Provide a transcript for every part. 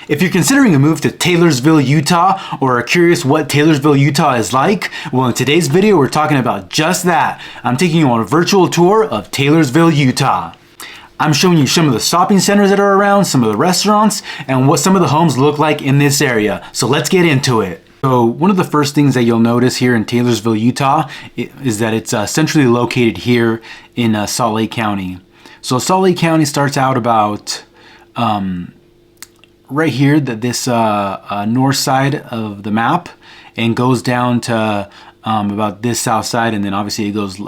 If you're considering a move to Taylorsville, Utah, or are curious what Taylorsville, Utah is like, well, in today's video, we're talking about just that. I'm taking you on a virtual tour of Taylorsville, Utah. I'm showing you some of the shopping centers that are around, some of the restaurants, and what some of the homes look like in this area. So let's get into it. So one of the first things that you'll notice here in Taylorsville, Utah, is that it's centrally located here in Salt Lake County. So Salt Lake County starts out about right here, this north side of the map, and goes down to about this south side, and then obviously it goes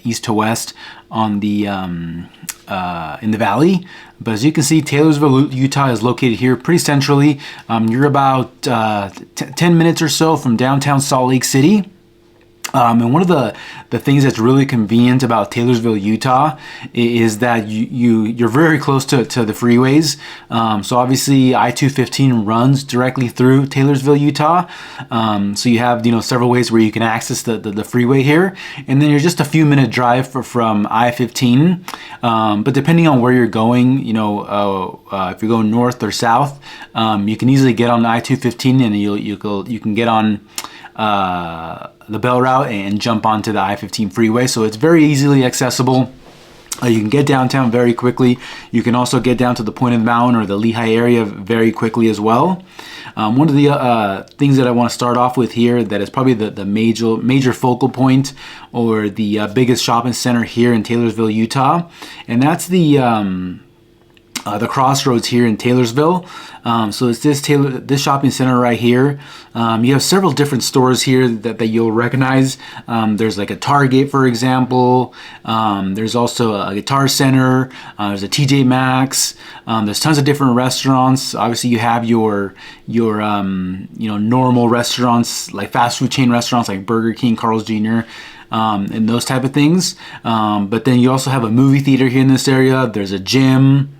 east to west on the in the valley. But as you can see, Taylorsville, Utah is located here pretty centrally. You're about 10 minutes or so from downtown Salt Lake City. And one of the things that's really convenient about Taylorsville, Utah is that you're very close to the freeways. So obviously I-215 runs directly through Taylorsville, Utah. So you have several ways where you can access the freeway here, and then you're just a few minute drive from I-15. But depending on where you're going, if you're going north or south, you can easily get on I-215, and you can get on the Bell Route and jump onto the I-15 freeway. So it's very easily accessible. You can get downtown very quickly. You can also get down to the Point of the Mountain or the Lehigh area very quickly as well. One of the things that I want to start off with here that is probably the major focal point, or the biggest shopping center here in Taylorsville, Utah, and that's the crossroads here in Taylorsville. So it's this shopping center right here. You have several different stores here that you'll recognize. There's like a Target, for example. There's also a Guitar Center. There's a TJ Maxx. There's tons of different restaurants. Obviously, you have your normal restaurants, like fast food chain restaurants like Burger King, Carl's Jr., and those type of things. But then you also have a movie theater here in this area. There's a gym.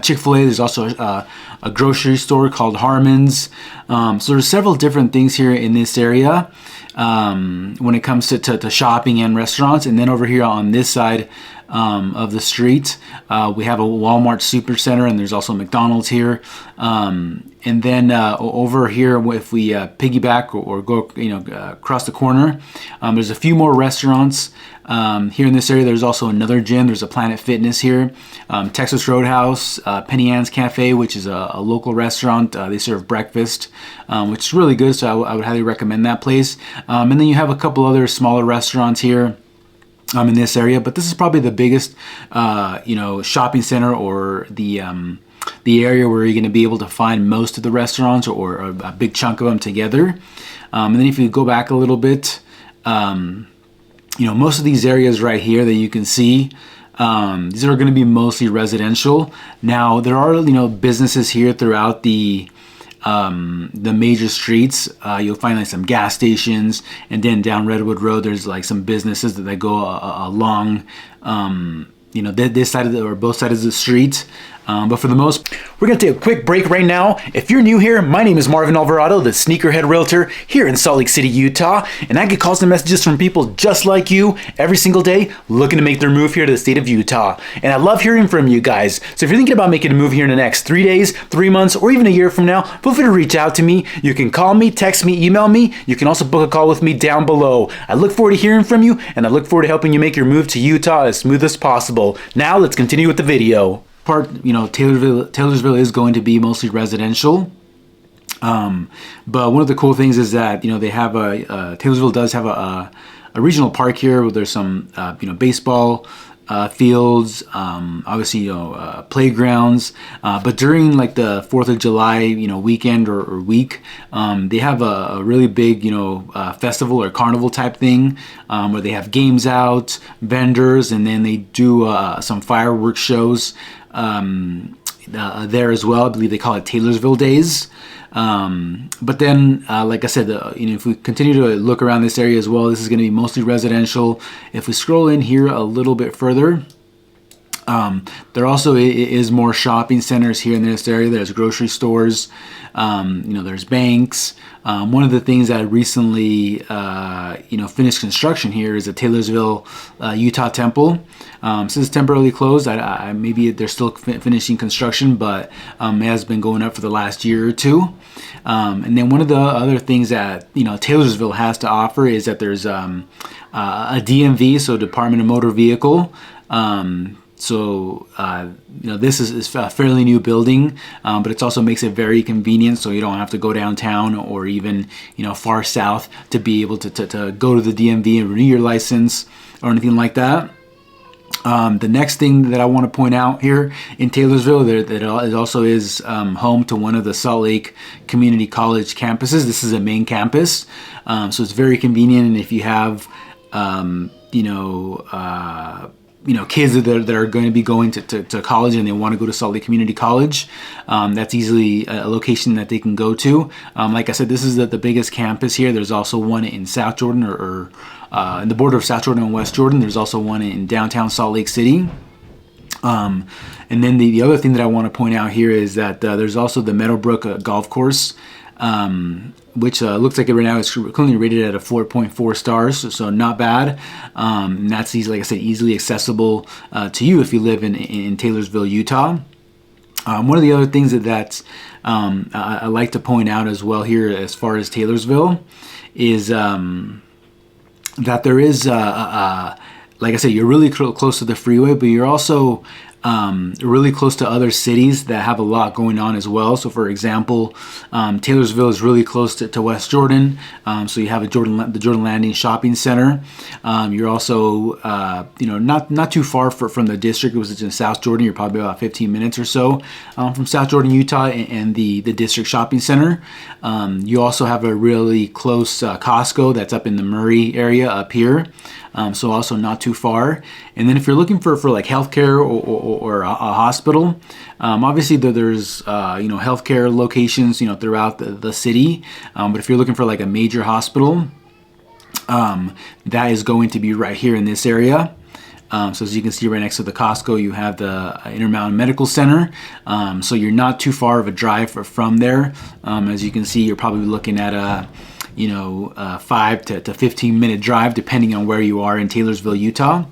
Chick-fil-A. There's also a grocery store called Harmon's. So there's several different things here in this area when it comes to shopping and restaurants. And then over here on this side of the street, we have a Walmart Supercenter, and there's also McDonald's here. And then over here, if we piggyback or go across the corner, there's a few more restaurants. Here in this area, there's also another gym. There's a Planet Fitness here, Texas Roadhouse, Penny Ann's Cafe, which is a local restaurant. They serve breakfast, which is really good, so I would highly recommend that place. And then you have a couple other smaller restaurants here in this area, but this is probably the biggest shopping center, or the area where you're going to be able to find most of the restaurants, or a big chunk of them together. And then if you go back a little bit, most of these areas right here that you can see, these are going to be mostly residential. Now there are businesses here throughout the major streets. You'll find like some gas stations, and then down Redwood Road there's like some businesses that go along this side or both sides of the street. But for the most, we're going to take a quick break right now. If you're new here, my name is Marvin Alvarado, the Sneakerhead Realtor here in Salt Lake City, Utah. And I get calls and messages from people just like you every single day looking to make their move here to the state of Utah. And I love hearing from you guys. So if you're thinking about making a move here in the next 3 days, 3 months, or even a year from now, feel free to reach out to me. You can call me, text me, email me. You can also book a call with me down below. I look forward to hearing from you, and I look forward to helping you make your move to Utah as smooth as possible. Now let's continue with the video. Taylorsville is going to be mostly residential, but one of the cool things is that they have Taylorsville does have a regional park here where there's some baseball fields, obviously playgrounds, but during like the 4th of July weekend or week, they have a really big festival or carnival type thing, where they have games out, vendors, and then they do some fireworks shows there as well. I believe they call it Taylorsville Days. But then, like I said, if we continue to look around this area as well, this is going to be mostly residential. If we scroll in here a little bit further, There also is more shopping centers here in this area. There's grocery stores, there's banks. One of the things that recently, finished construction here is the Taylorsville, Utah temple. Since it's temporarily closed, maybe they're still finishing construction, but it has been going up for the last year or two. And then one of the other things that Taylorsville has to offer is that there's a DMV, so Department of Motor Vehicle. This is a fairly new building, but it also makes it very convenient, so you don't have to go downtown or even far south to be able to go to the DMV and renew your license or anything like that. The next thing that I want to point out here in Taylorsville, that it also is home to one of the Salt Lake Community College campuses. This is a main campus, so it's very convenient. And if you have kids that are going to be going to college and they want to go to Salt Lake Community College, that's easily a location that they can go to. Like I said, this is the biggest campus here. There's also one in South Jordan or in the border of South Jordan and West Jordan. There's also one in downtown Salt Lake City. And then the other thing that I want to point out here is that there's also the Meadowbrook golf course, which looks like it right now is currently rated at a 4.4 stars, so not bad. And that's easily, like I said, easily accessible to you if you live in Taylorsville, Utah. One of the other things that I like to point out as well here as far as Taylorsville is that there is, like I said, you're really close to the freeway, but you're also really close to other cities that have a lot going on as well. So for example, Taylorsville is really close to West Jordan. So you have the Jordan Landing Shopping Center. You're also, not too far from the district. It was in South Jordan. You're probably about 15 minutes or so from South Jordan, Utah, and the district shopping center. You also have a really close Costco that's up in the Murray area up here. So also not too far. And then if you're looking for like healthcare or a hospital, obviously there's healthcare locations throughout the city. But if you're looking for like a major hospital, that is going to be right here in this area. So as you can see right next to the Costco, you have the Intermountain Medical Center. So you're not too far of a drive from there. As you can see, you're probably looking at a 5 to 15 minute drive depending on where you are in Taylorsville, Utah.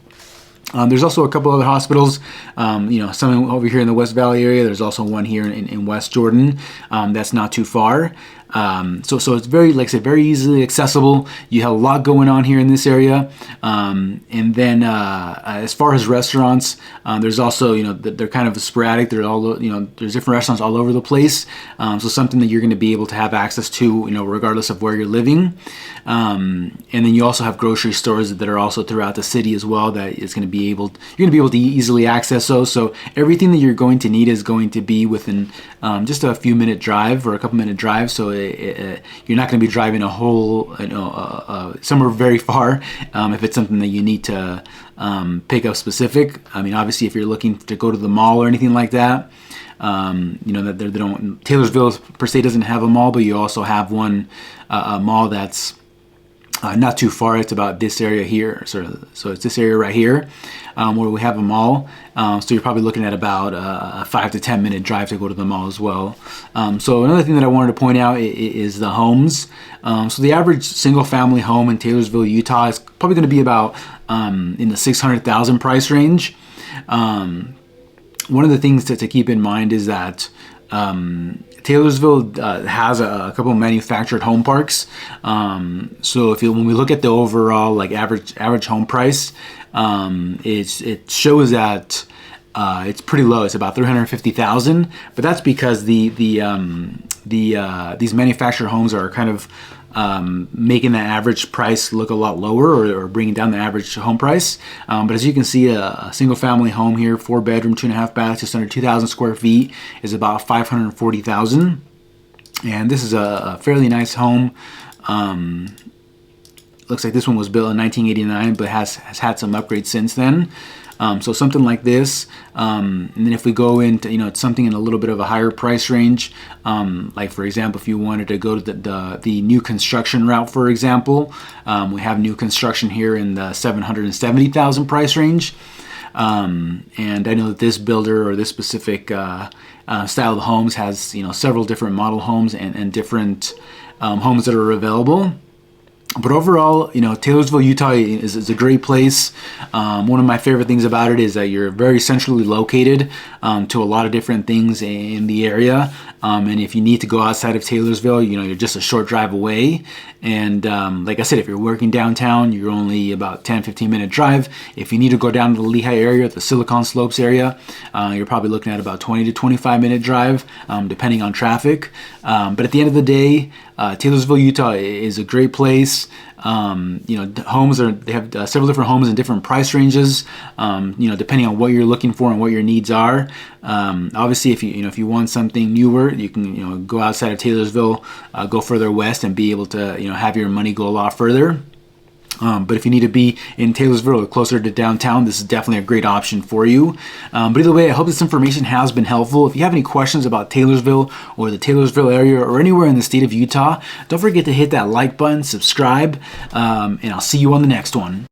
There's also a couple other hospitals, some over here in the West Valley area. There's also one here in West Jordan that's not too far. So it's very, like I said, very easily accessible. You have a lot going on here in this area. And then as far as restaurants, there's also, they're kind of sporadic. They're all, there's different restaurants all over the place. So something that you're going to be able to have access to, regardless of where you're living. And then you also have grocery stores that are also throughout the city as well that is going to be you're going to be able to easily access those. So everything that you're going to need is going to be within just a few minute drive or a couple minute drive. So you're not going to be driving a whole, somewhere very far if it's something that you need to pick up specific. I mean, obviously, if you're looking to go to the mall or anything like that, that they don't. Taylorsville per se doesn't have a mall, but you also have one a mall that's not too far. It's about this area here, so it's this area right here where we have a mall. So you're probably looking at about a 5 to 10 minute drive to go to the mall as well. So another thing that I wanted to point out is the homes. So the average single family home in Taylorsville, Utah is probably going to be about in the $600,000 price range. One of the things to keep in mind is that Taylorsville has a couple of manufactured home parks. So when we look at the overall like average home price, it shows that it's pretty low. It's about $350,000, but that's because these manufactured homes are kind of making the average price look a lot lower or bringing down the average home price. But as you can see, a single family home here, 4 bedroom, 2.5 baths, just under 2,000 square feet is about $540,000. And this is a fairly nice home. Looks like this one was built in 1989, but has had some upgrades since then. So something like this, and then if we go into it's something in a little bit of a higher price range, like for example, if you wanted to go to the new construction route, for example, we have new construction here in the $770,000 price range. And I know that this builder or this specific style of homes has, you know, several different model homes and different homes that are available. But overall, you know, Taylorsville, Utah is a great place. One of my favorite things about it is that you're very centrally located to a lot of different things in the area. And if you need to go outside of Taylorsville, you know, you're just a short drive away. And like I said, if you're working downtown, you're only about 10-15 minute drive. If you need to go down to the Lehigh area, the Silicon Slopes area, you're probably looking at about 20 to 25 minute drive, depending on traffic. But at the end of the day, Taylorsville, Utah is a great place. You know, they have several different homes in different price ranges, you know, depending on what you're looking for and what your needs are. Obviously, if you want something newer, you can, you know, go outside of Taylorsville, go further west and be able to, you know, have your money go a lot further. But if you need to be in Taylorsville or closer to downtown, this is definitely a great option for you. But either way, I hope this information has been helpful. If you have any questions about Taylorsville or the Taylorsville area or anywhere in the state of Utah, don't forget to hit that like button, subscribe, and I'll see you on the next one.